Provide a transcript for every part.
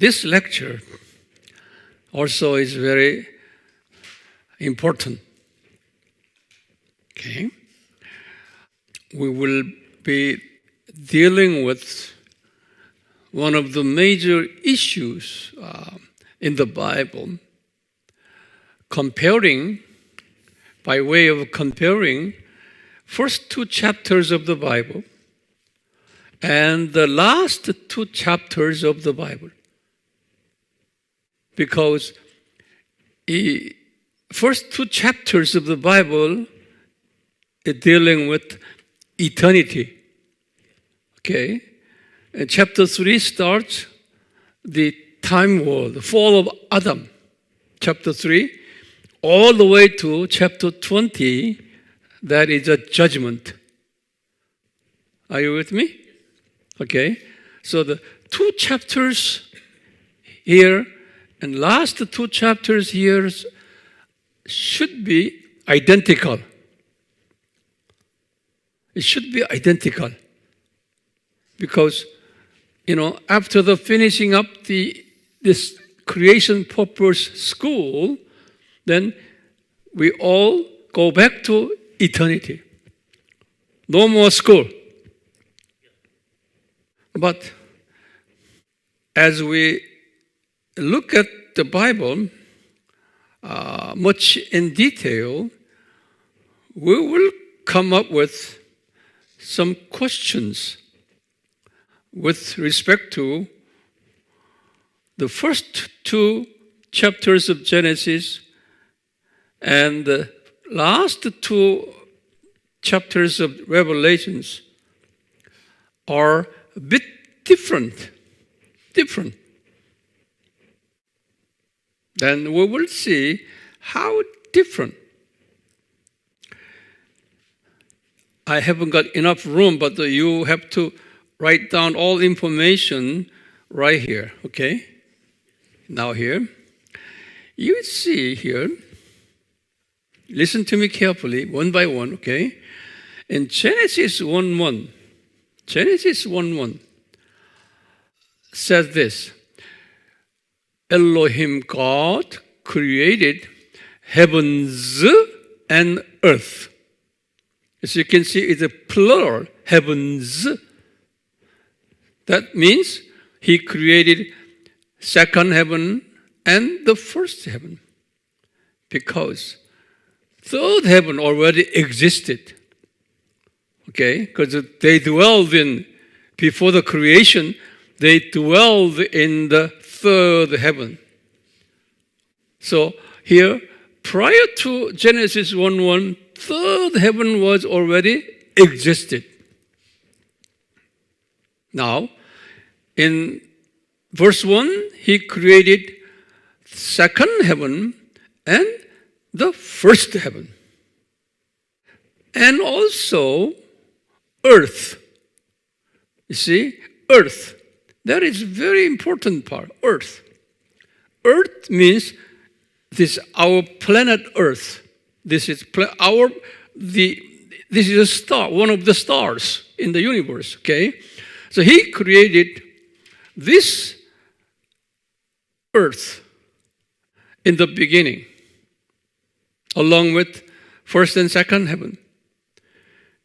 this lecture also is very important. Okay? We will be dealing with one of the major issues in the Bible, by way of comparing first two chapters of the Bible and the last two chapters of the Bible. Because the first two chapters of the Bible are dealing with eternity. Okay? And chapter 3 starts the time world, the fall of Adam. Chapter 3, all the way to chapter 20, that is a judgment. Are you with me? Okay. So the two chapters here and last two chapters here should be identical. It should be identical. Because, after the finishing up this creation purpose school, then we all go back to eternity. No more school. But as we look at the Bible much in detail, we will come up with some questions with respect to the first two chapters of Genesis and the last two chapters of Revelations are a bit different. Then we will see how different. I haven't got enough room, but you have to write down all information right here, okay? Now here. You see here, listen to me carefully, one by one, okay? In Genesis 1:1, says this: Elohim God created heavens and earth. As you can see, it's a plural, heavens. That means He created second heaven and the first heaven. Because third heaven already existed. Okay? Because they dwelled before the creation, they dwelled in the third heaven. So here, prior to Genesis 1:1, third heaven was already existed. Now, in verse 1, He created second heaven and the first heaven. And also earth. You see, earth. That is a very important part, earth. Earth means this our planet Earth. This is this is a star, one of the stars in the universe, okay? So He created this earth in the beginning, along with first and second heaven.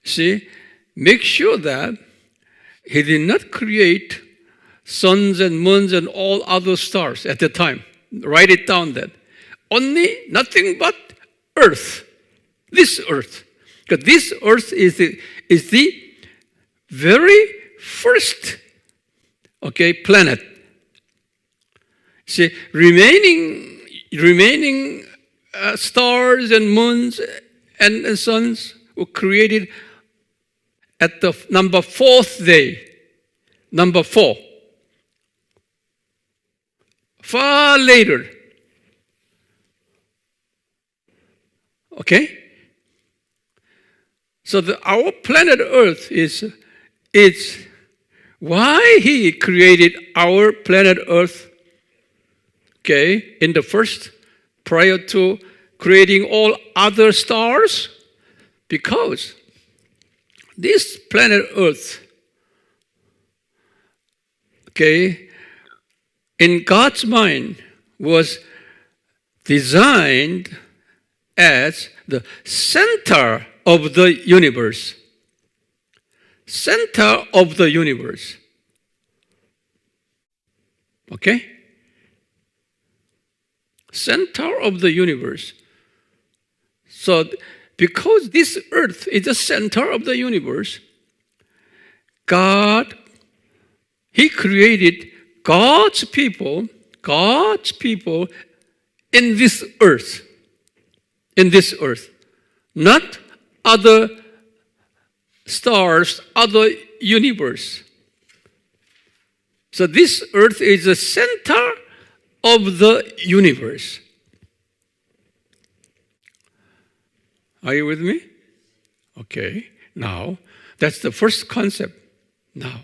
See, make sure that He did not create suns and moons and all other stars at the time. Write it down then. Only nothing but earth. This earth. Because this earth is the very first, planet. See, remaining stars and moons and suns were created at the number 4th day. Number 4. Far later. Okay? So our planet Earth is why He created our planet Earth, in the first, prior to creating all other stars, because this planet Earth, in God's mind was designed as the center of the universe. Center of the universe. Okay? Center of the universe. So, because this earth is the center of the universe, God, He created God's people in this earth. In this earth. Not other stars, other universe. So this earth is the center of the universe. Are you with me? Okay. Now, that's the first concept. Now,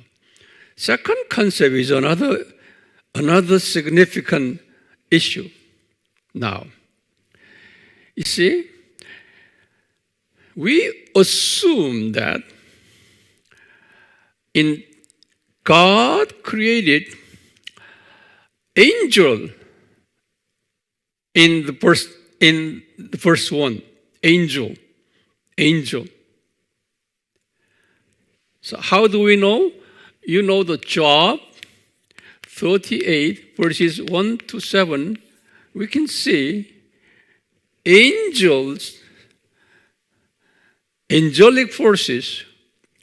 second concept is another significant issue. Now, you see, we assume that in God created angel in the first one. Angel. So how do we know? You know the Job 38 verses 1 to 7. We can see angelic forces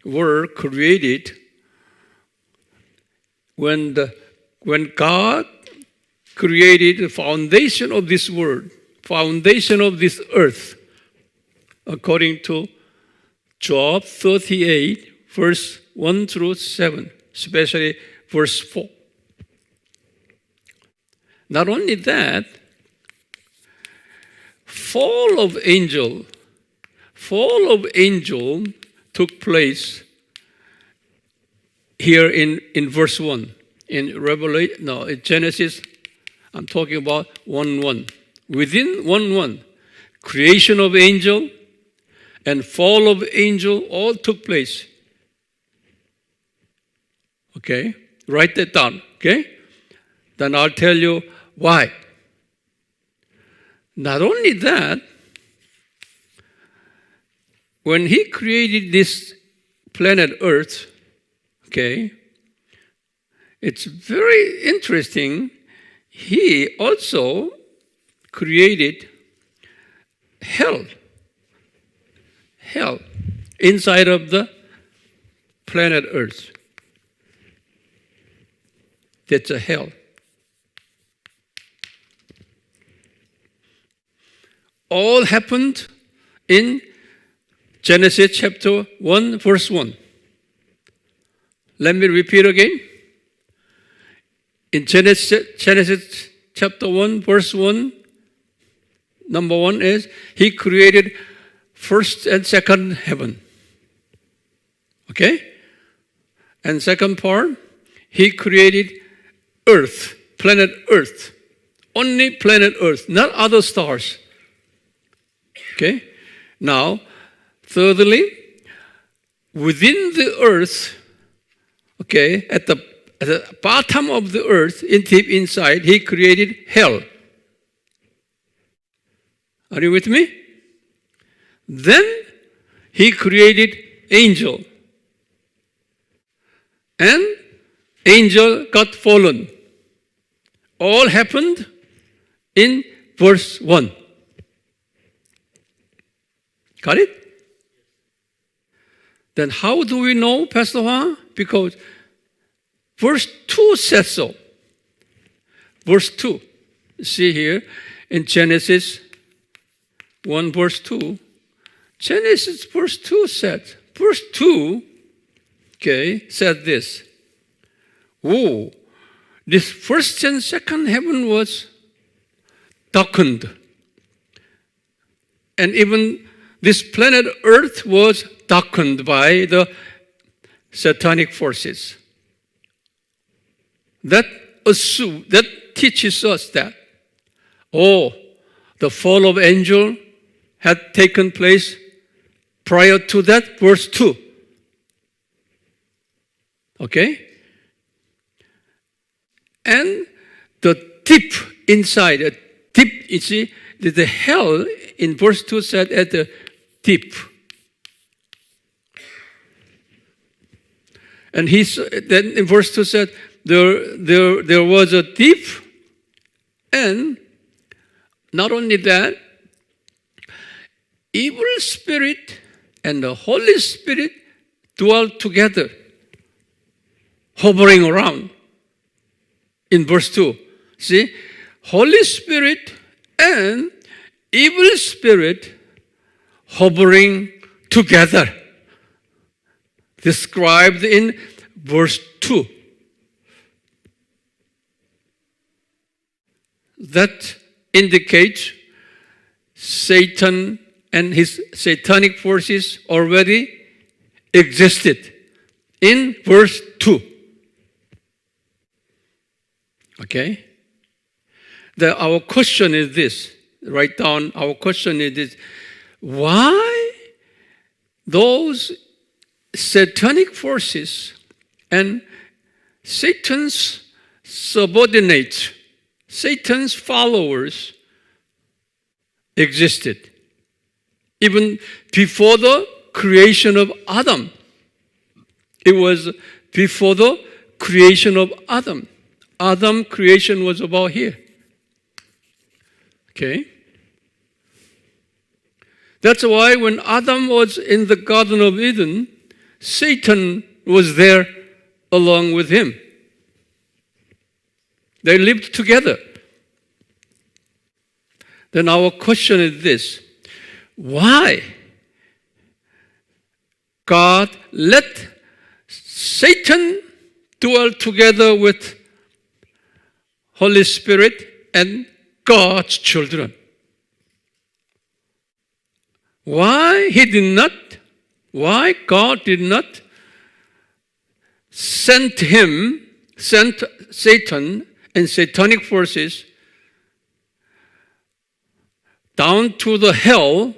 were created when God created the foundation of this world, foundation of this earth, according to Job 38, verse 1 through 7, especially verse 4. Not only that, fall of angel took place here in verse 1. In Genesis, I'm talking about 1:1. Within 1:1, creation of angel and fall of angel all took place. Okay? Write that down. Okay? Then I'll tell you why. Not only that, when He created this planet Earth, okay, it's very interesting. He also created hell inside of the planet Earth. That's a hell. All happened in Genesis chapter 1, verse 1. Let me repeat again. In Genesis chapter 1, verse 1, number 1 is, He created first and second heaven. Okay? And second part, He created earth, planet Earth. Only planet Earth, not other stars. Okay? Now, thirdly, within the earth, okay, at the bottom of the earth, deep inside, He created hell. Are you with me? Then He created angel. And angel got fallen. All happened in verse 1. Got it? Then how do we know, Pastor Hwang? Because verse 2 says so. Verse 2. See here in Genesis 1 verse 2. Genesis verse 2 said. Verse 2, okay, said this. Oh, this first and second heaven was darkened. And even this planet Earth was darkened by the satanic forces. That teaches us that, the fall of angel had taken place prior to that, verse 2. Okay? And deep inside, a deep, you see, the hell in verse 2 said at the deep. And then in verse 2 said, there was a deep, and not only that, evil spirit and the Holy Spirit dwelt together, hovering around. In verse 2, see, Holy Spirit and evil spirit hovering together, described in verse 2. That indicates Satan and his satanic forces already existed in verse 2. Okay? Our question is this. Write down, our question is this. Why those satanic forces and Satan's subordinates, Satan's followers existed even before the creation of Adam? It was before the creation of Adam. Adam creation was about here. Okay? That's why when Adam was in the Garden of Eden, Satan was there along with him. They lived together. Then our question is this. Why God let Satan dwell together with Holy Spirit and God's children? Why God did not send Satan and satanic forces down to the hell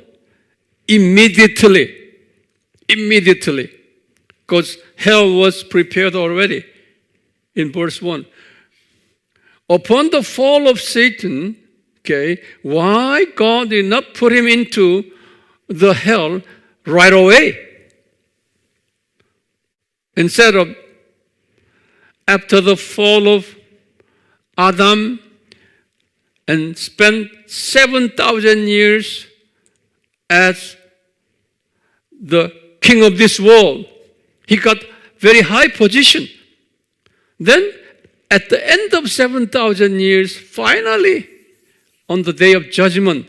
immediately. Because hell was prepared already in verse 1. Upon the fall of Satan, okay, why God did not put him into the hell right away? Instead of after the fall of Adam and spent 7,000 years as the king of this world. He got very high position. Then at the end of 7,000 years, finally, on the day of judgment,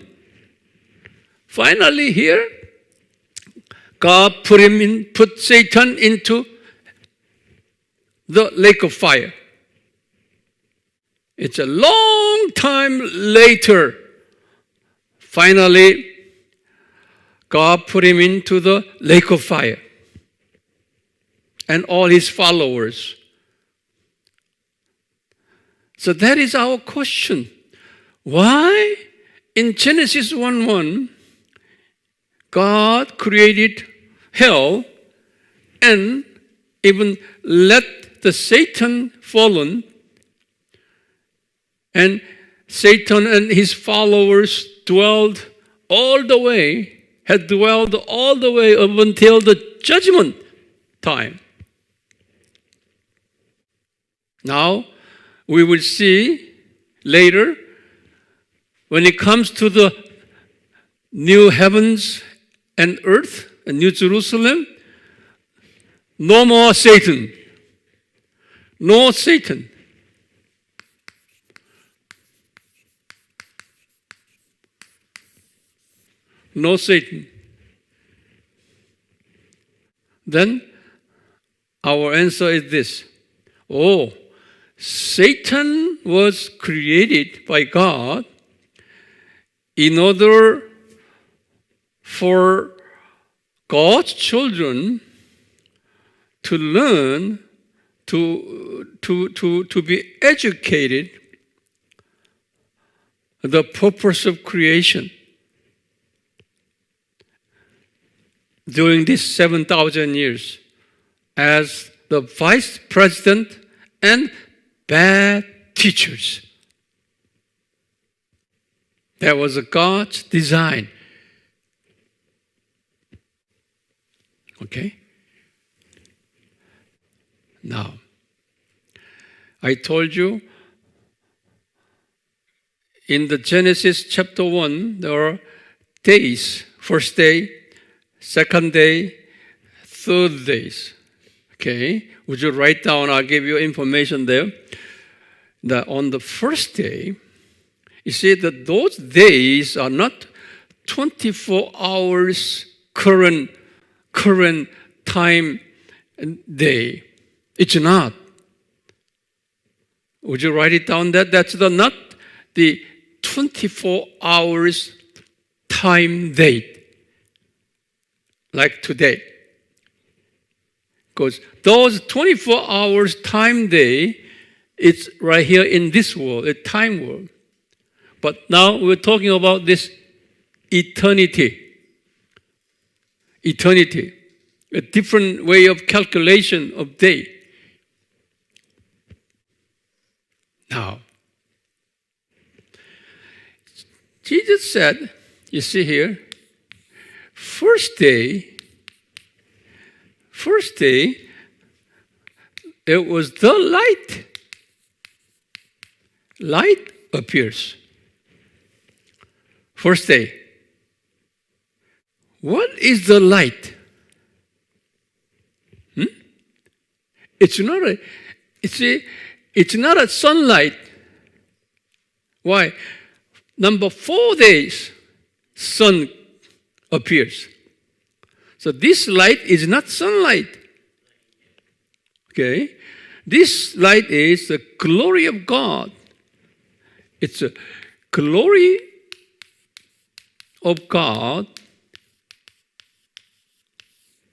finally here, God put Satan into the lake of fire. It's a long time later. Finally, God put him into the lake of fire. And all his followers. So that is our question. Why in Genesis 1:1, God created hell and even let the Satan fallen, and Satan and his followers had dwelled all the way up until the judgment time. Now, we will see later, when it comes to the new heavens and earth, and New Jerusalem, no more Satan. No Satan. No Satan. Then our answer is this. Oh, Satan was created by God in order for God's children to learn, to be educated, the purpose of creation. During these 7,000 years, as the vice president and bad teachers. That was God's design. Okay? Now, I told you in the Genesis chapter 1, there are days. First day, second day, third days. Okay? Would you write down? I'll give you information there. That on the first day, you see that those days are not 24 hours current time day. It's not. Would you write it down? That's not the 24 hours time date like today. Because those 24 hours time day, it's right here in this world, a time world. But now we're talking about this eternity. Eternity, a different way of calculation of day. Now, Jesus said, you see here, first day, it was the light. Light appears. First day. What is the light? It's not a sunlight. Why? Number 4 days, sun appears. So this light is not sunlight. Okay? This light is the glory of God. It's a glory of God.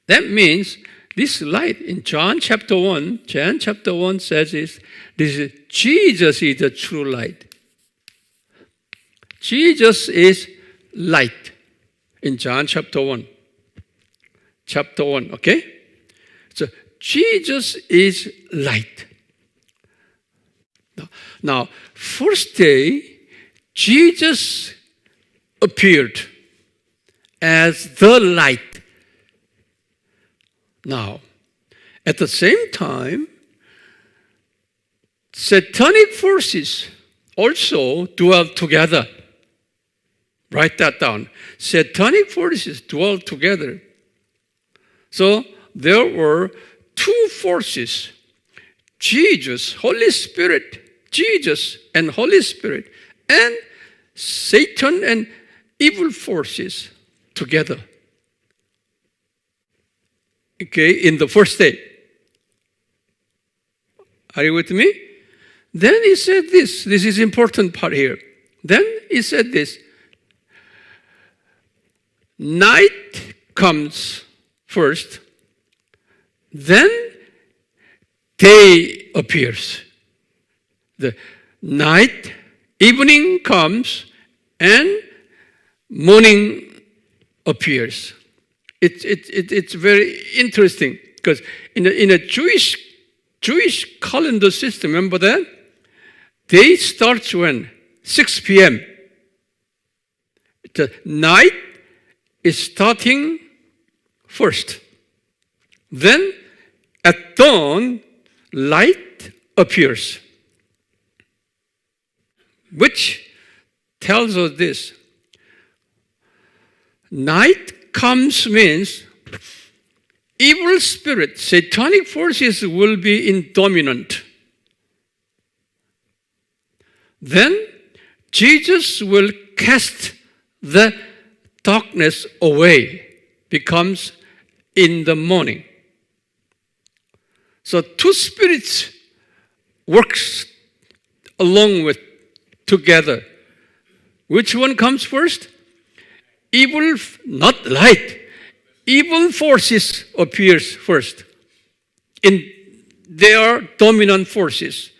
That means this light in John chapter 1 says this is Jesus is the true light. Jesus is light in John chapter 1. Chapter 1, okay? So Jesus is light. Now, first day, Jesus appeared as the light. Now, at the same time, satanic forces also dwell together. Write that down. Satanic forces dwell together. So there were 2 forces, Jesus, Holy Spirit, Jesus and Holy Spirit, and Satan and evil forces together. Okay, in the first day. Are you with me? Then he said this is important part here. Then he said this, night comes first, then day appears. The night, evening comes, and morning appears. It's very interesting because in a Jewish calendar system, remember that? Day starts when? 6 p.m. The night is starting first. Then at dawn, light appears. Which tells us this. Night comes means evil spirit, satanic forces will be in dominant. Then Jesus will cast the darkness away, becomes in the morning. So 2 spirits works along with together. Which one comes first? Evil, not light. Evil forces appears first. They are dominant forces.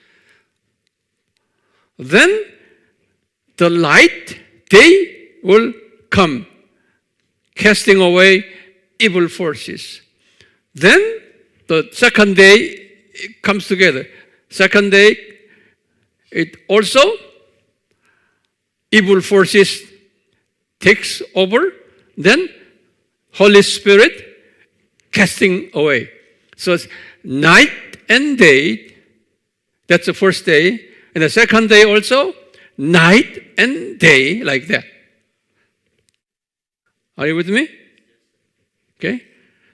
Then the light, day will come, casting away evil forces. Then the second day it comes together. Second day, it also evil forces takes over, then Holy Spirit casting away. So it's night and day, that's the first day. And the second day also, night and day, like that. Are you with me? Okay?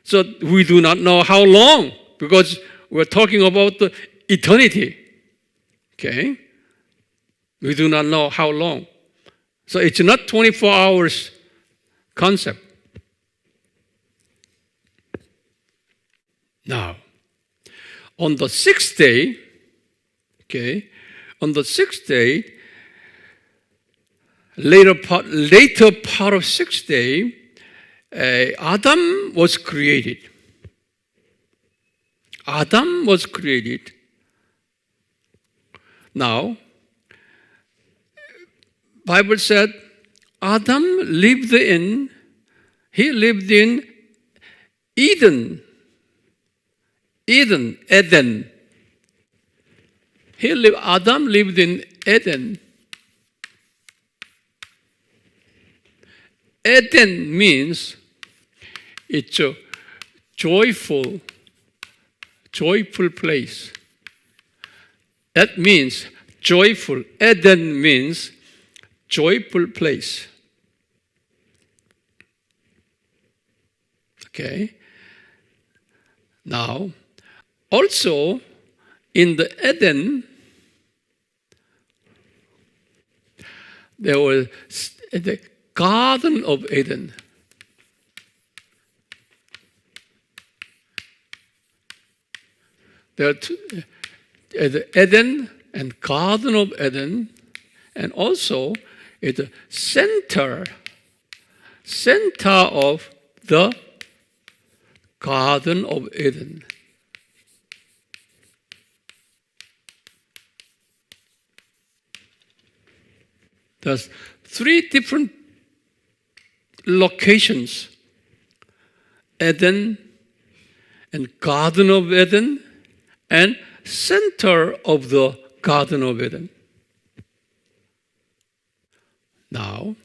So we do not know how long, because we're talking about the eternity. Okay? We do not know how long. So it's not 24 hours concept. Now, on the sixth day, later part of sixth day, Adam was created. Adam was created. Now, Bible said Adam lived in Eden. Eden. Adam lived in Eden. Eden means it's a joyful place. That means joyful. Eden means joyful place. Okay. Now, also in the Eden, there was the Garden of Eden. There are two, the Eden and Garden of Eden, and also at the center of the Garden of Eden. There's three different locations: Eden and Garden of Eden and center of the Garden of Eden. Now,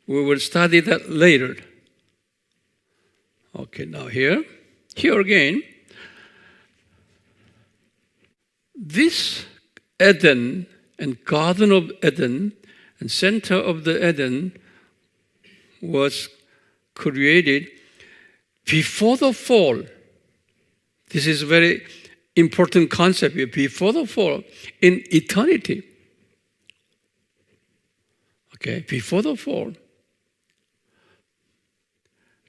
we will study that later. Okay, now here again, this Eden and Garden of Eden and center of the Eden was created before the fall. This is a very important concept here. Before the fall, in eternity. Okay, before the fall.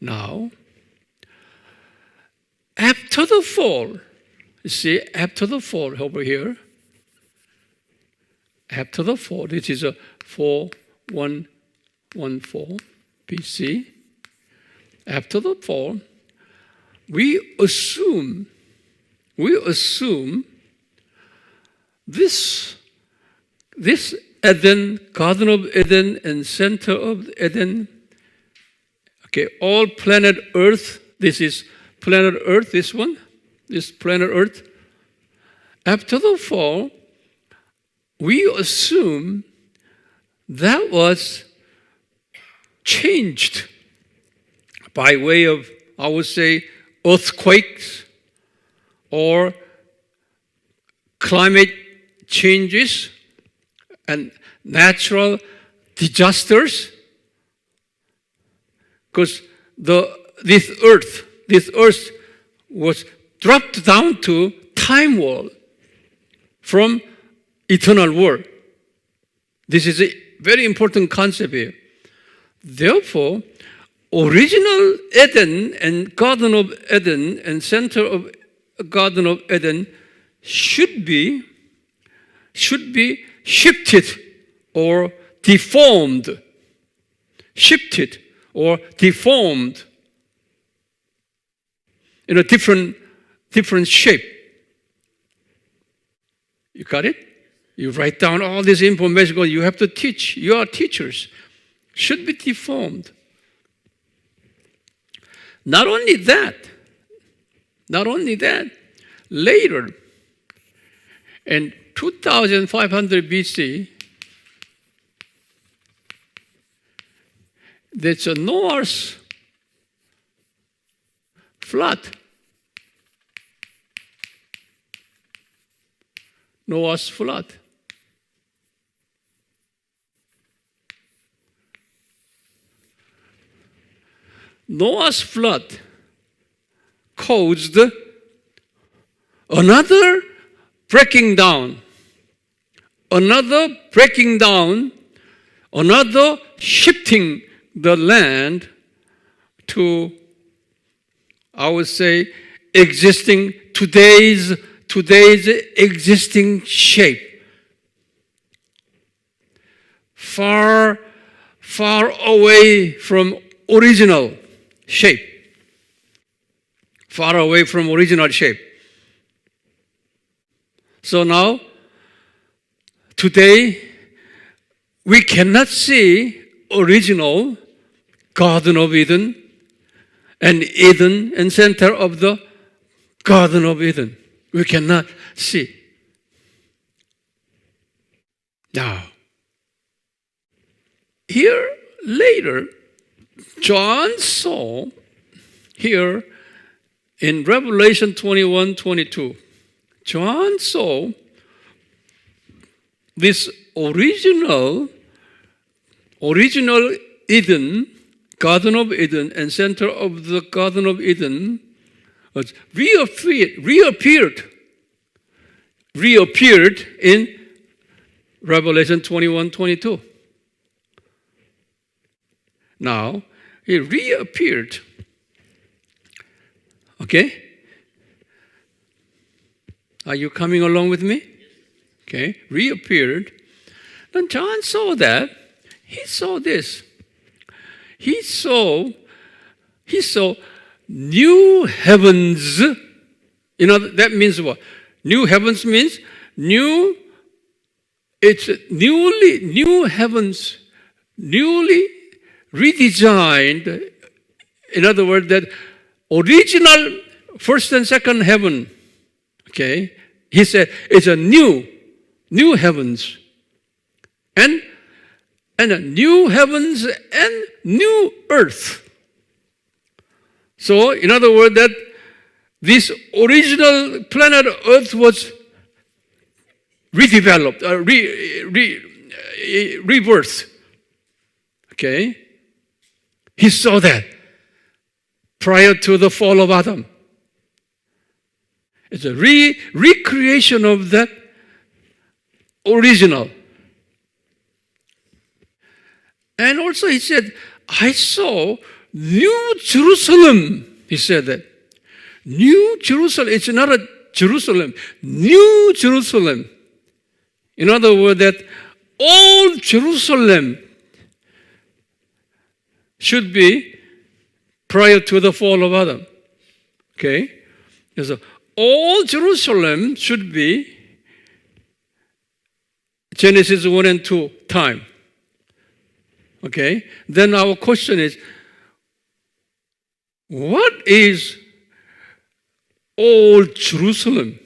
Now, after the fall, you see, after the fall over here, after the fall, this is a 4114 BC. After the fall, we assume this Eden, Garden of Eden, and center of Eden, okay, all planet Earth, this is planet Earth, this planet Earth. After the fall, we assume that was changed by way of, I would say, earthquakes or climate changes and natural disasters. Because this earth was dropped down to time world from eternal world. This is a very important concept here. Therefore, original Eden and Garden of Eden and center of Garden of Eden should be shifted or deformed. Shifted or deformed in a different shape. You got it? You write down all this information. You have to teach. You are teachers. Should be deformed. Not only that, later, in 2500 BC, That's a Noah's flood. Noah's flood. Noah's flood caused another breaking down, another shifting the land to, I would say, today's existing shape. Far away from original shape. Far away from original shape. So now, today, we cannot see original Garden of Eden and center of the Garden of Eden. We cannot see. Now, here later, John saw here in Revelation 21:22, John saw this original Eden, Garden of Eden, and center of the Garden of Eden was reappeared in Revelation 21:22. Now, it reappeared. Okay? Are you coming along with me? Okay, reappeared. Then John saw that. He saw this. He saw new heavens. You know, that means what? New heavens means new heavens, newly redesigned. In other words, that original first and second heaven. Okay, he said it's a new heavens and a new heavens and new earth. So, in other words, that this original planet Earth was redeveloped, rebirthed. Okay, he saw that prior to the fall of Adam. It's a recreation of that original. And also he said, I saw New Jerusalem. He said that. New Jerusalem. It's not a Jerusalem. New Jerusalem. In other words, that old Jerusalem should be prior to the fall of Adam. Okay? So all Jerusalem should be Genesis 1 and 2 time. Okay? Then our question is, what is Old Jerusalem?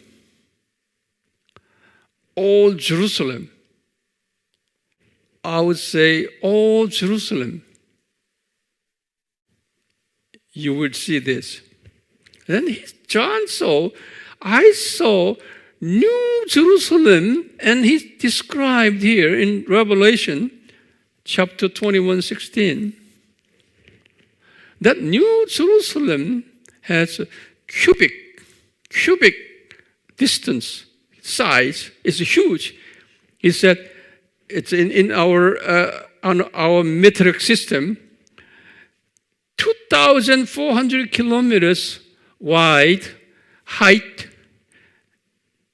Old Jerusalem. I would say Old Jerusalem. You would see this. Then John saw, I saw New Jerusalem, and he's described here in Revelation chapter 21:16. That New Jerusalem has a cubic distance, size is huge. He said it's in our on our metric system, 2,400 kilometers wide, height,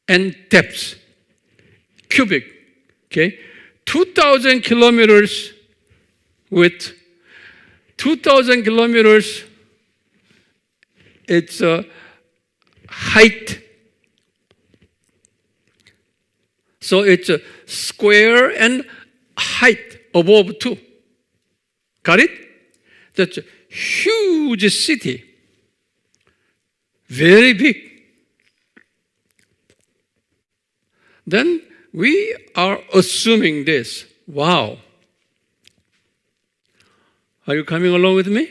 and depth. Cubic. Okay? 2,000 kilometers width, 2,000 kilometers it's height. So it's a square and height above 2. Got it? That's a huge city. Very big. Then we are assuming this. Wow. Are you coming along with me?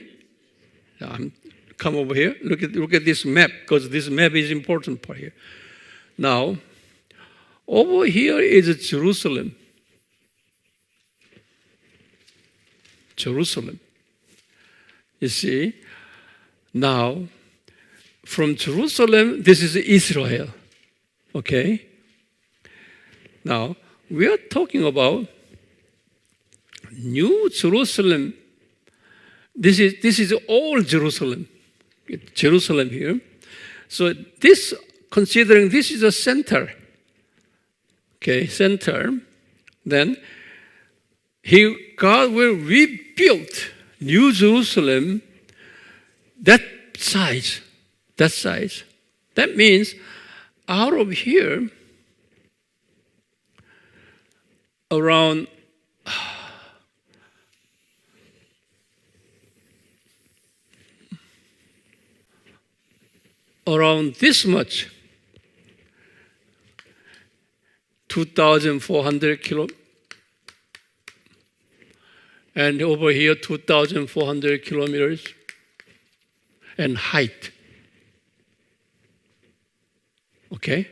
Come over here. Look at this map, because this map is important part here. Now, over here is Jerusalem. Jerusalem. You see, now, from Jerusalem, this is Israel. Okay? Now, we are talking about New Jerusalem. This is all Jerusalem. Jerusalem here. So this, considering this is a center, okay, center, then God will rebuild New Jerusalem, that size. That means out of here, around this much, 2,400 kilometers, and over here 2,400 kilometers, and height. Okay?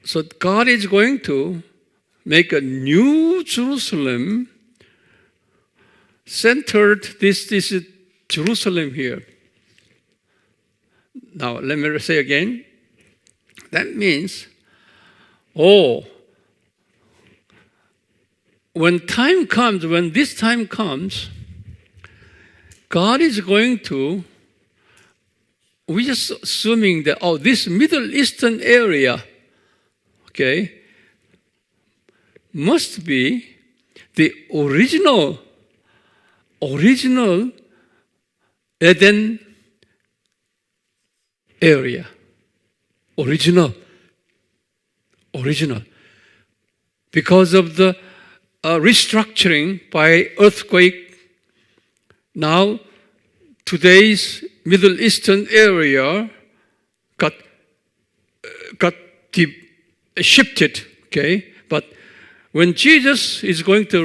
So God is going to make a new Jerusalem centered, this is Jerusalem here. Now, let me say again. That means, when this time comes, God is going to, we're just assuming that, this Middle Eastern area, okay, must be the original Eden area. Original. Because of the restructuring by earthquake, now today's Middle Eastern area got shifted, okay? But when Jesus is going to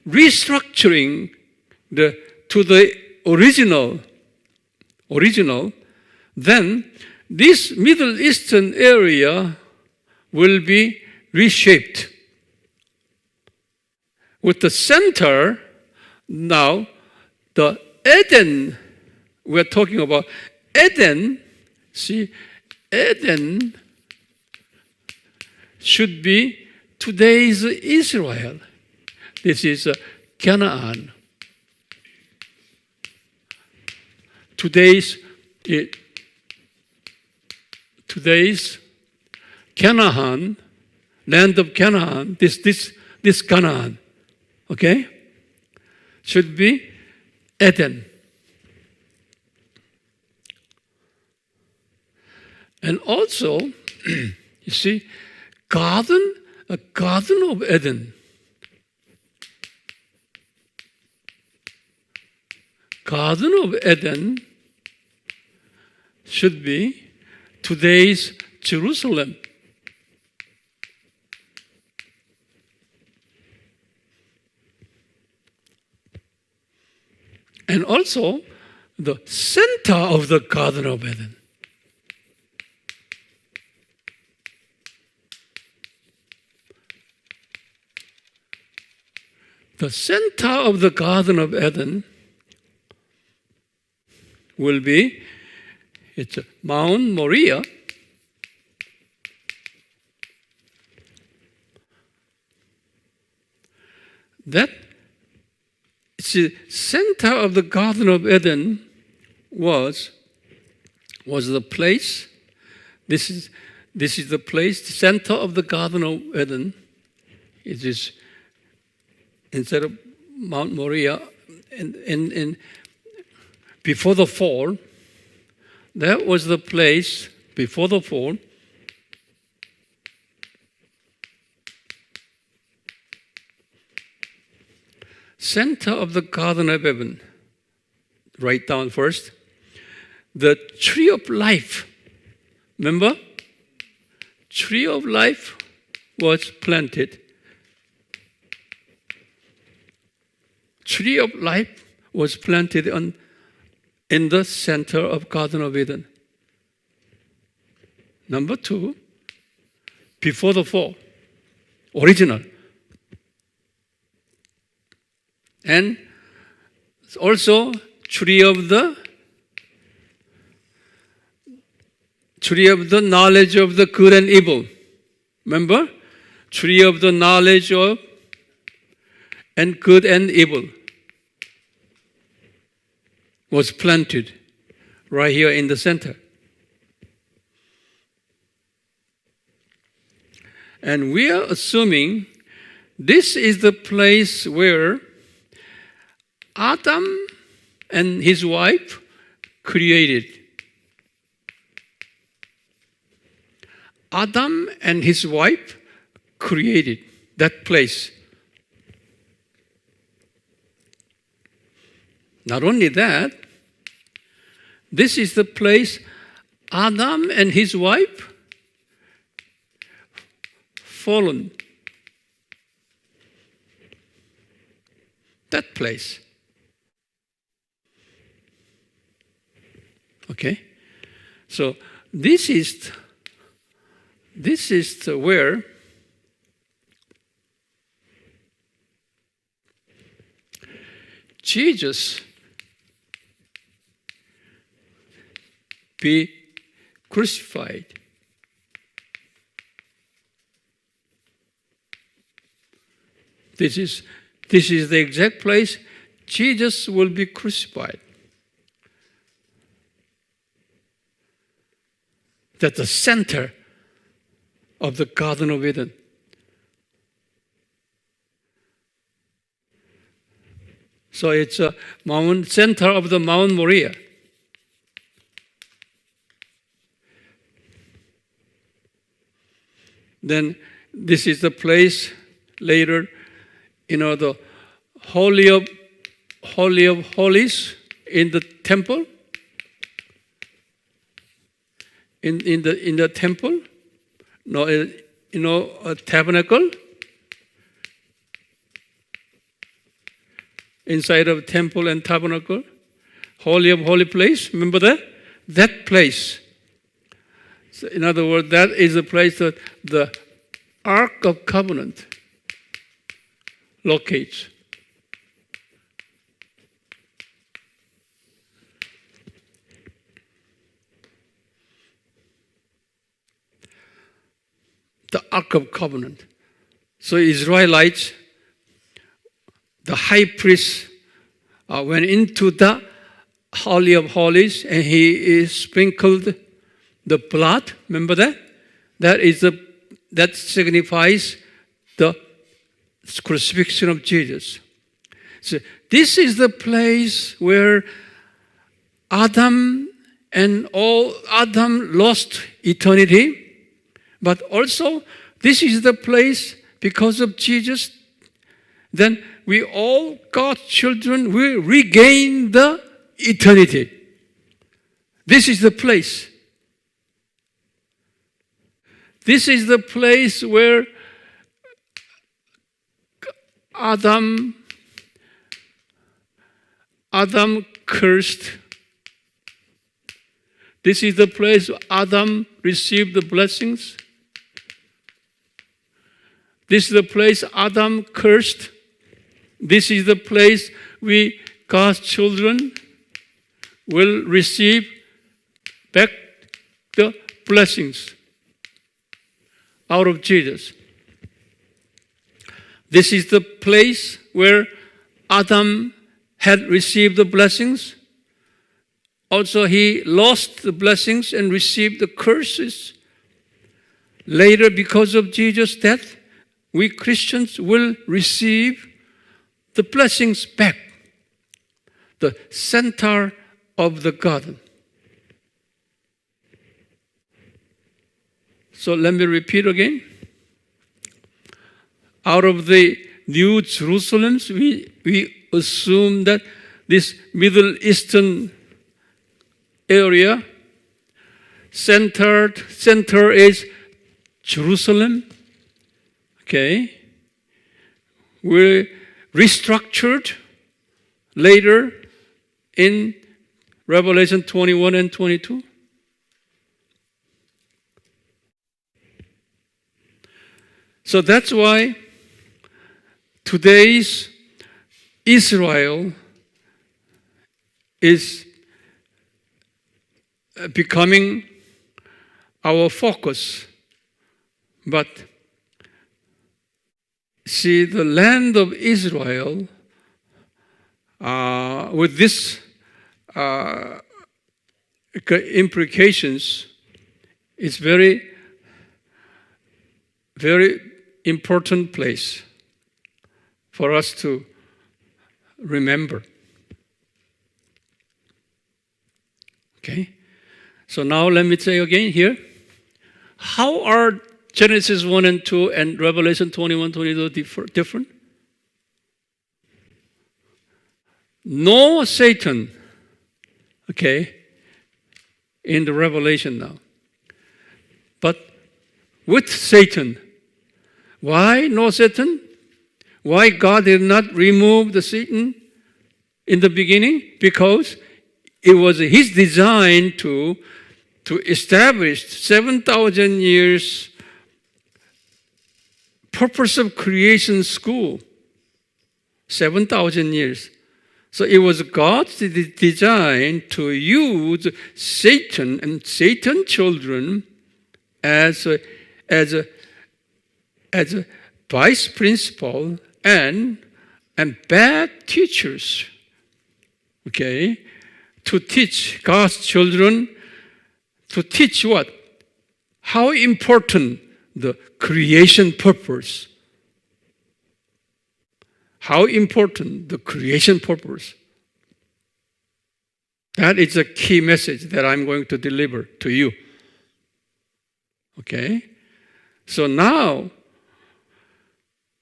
restructuring to the original, then this Middle Eastern area will be reshaped. With the center, now, the Eden, we're talking about Eden, see, Eden should be today's Israel. This is Canaan. Today's Canaan, land of Canaan, this Canaan, okay, should be Eden. And also, you see, a garden of Eden. Garden of Eden should be today's Jerusalem. And also the center of the Garden of Eden. The center of the Garden of Eden will be, it's Mount Moriah. That the center of the Garden of Eden was the place. This is the place, the center of the Garden of Eden. It is instead of Mount Moriah, and before the fall, that was the place before the fall. Center of the Garden of Eden. Write down first. The tree of life. Remember? Tree of life was planted. tree of life was planted in the center of Garden of Eden. Number 2, before the fall, original. And also tree of the knowledge of the good and evil. Remember? Tree of the knowledge of and good and evil was planted right here in the center. And we are assuming this is the place where Adam and his wife created. Adam and his wife created that place. Not only that, this is the place Adam and his wife fallen. That place. Okay? So this is where Jesus be crucified. This is the exact place Jesus will be crucified. That's the center of the Garden of Eden. So it's a center of the Mount Moriah. Then this is the place later, the Holy of Holies in the temple. In the temple, a tabernacle. Inside of temple and tabernacle, Holy of Holy place. Remember that? That place. So in other words, that is the place that the Ark of Covenant locates. The Ark of Covenant. So Israelites, the high priest went into the Holy of Holies and he sprinkled the blood. Remember that? That signifies the crucifixion of Jesus. So this is the place where Adam lost eternity. But also, this is the place, because of Jesus, then we all, God's children, will regain the eternity. This is the place. This is the place where Adam cursed. This is the place Adam received the blessings. This is the place Adam cursed. This is the place we, God's children, will receive back the blessings out of Jesus. This is the place where Adam had received the blessings. Also, he lost the blessings and received the curses. Later, because of Jesus' death, we Christians will receive the blessings back. The center of the garden. So let me repeat again. Out of the New Jerusalem, we assume that this Middle Eastern area, center is Jerusalem. Okay, we're restructured later in Revelation 21 and 22? So that's why today's Israel is becoming our focus. But see, the land of Israel, with this implications, is very, very important place for us to remember. Okay? So now let me say again here, how are Genesis 1 and 2 and Revelation 21, 22 different? No Satan, okay, in the Revelation now. But with Satan, why no Satan? Why God did not remove the Satan in the beginning? Because it was His design to establish 7,000 years purpose of creation school. 7,000 years. So it was God's design to use Satan and Satan's children as a vice principal and bad teachers. Okay? To teach God's children, to teach what? How important the creation purpose. How important the creation purpose. That is a key message that I'm going to deliver to you. Okay? So now,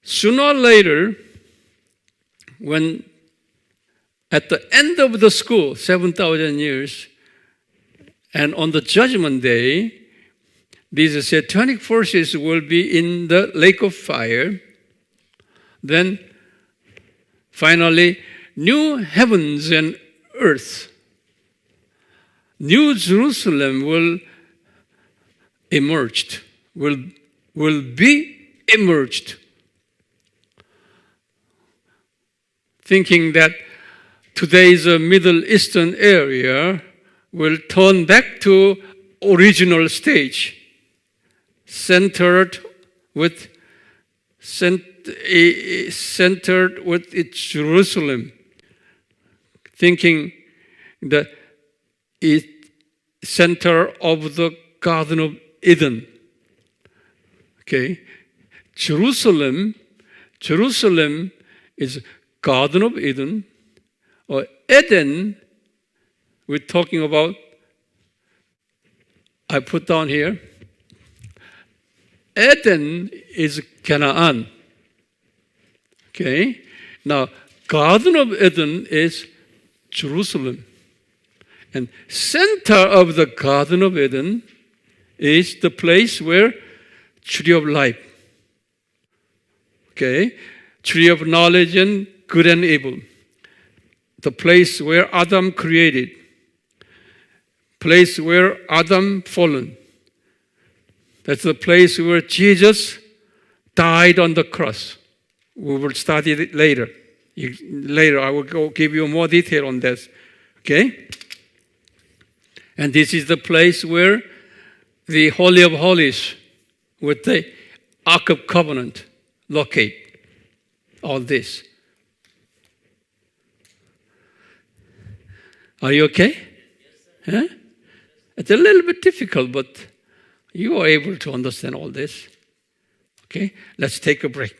sooner or later, when at the end of the school, 7,000 years, and on the judgment day, these satanic forces will be in the lake of fire. Then, finally, new heavens and earth, New Jerusalem will emerge, will be emerged. Thinking that today's Middle Eastern area will turn back to original stage, centered with its Jerusalem, thinking that it's center of the Garden of Eden. Okay, Jerusalem is Garden of Eden, or Eden. We're talking about, I put down here, Eden is Canaan. Okay? Now, Garden of Eden is Jerusalem. And center of the Garden of Eden is the place where tree of life. Okay? Tree of knowledge and good and evil. The place where Adam created. Place where Adam fallen. That's the place where Jesus died on the cross. We will study it later. Later, I will give you more detail on this. Okay? And this is the place where the Holy of Holies with the Ark of Covenant locate. All this. Are you okay? Huh? It's a little bit difficult, but you are able to understand all this. Okay? Let's take a break.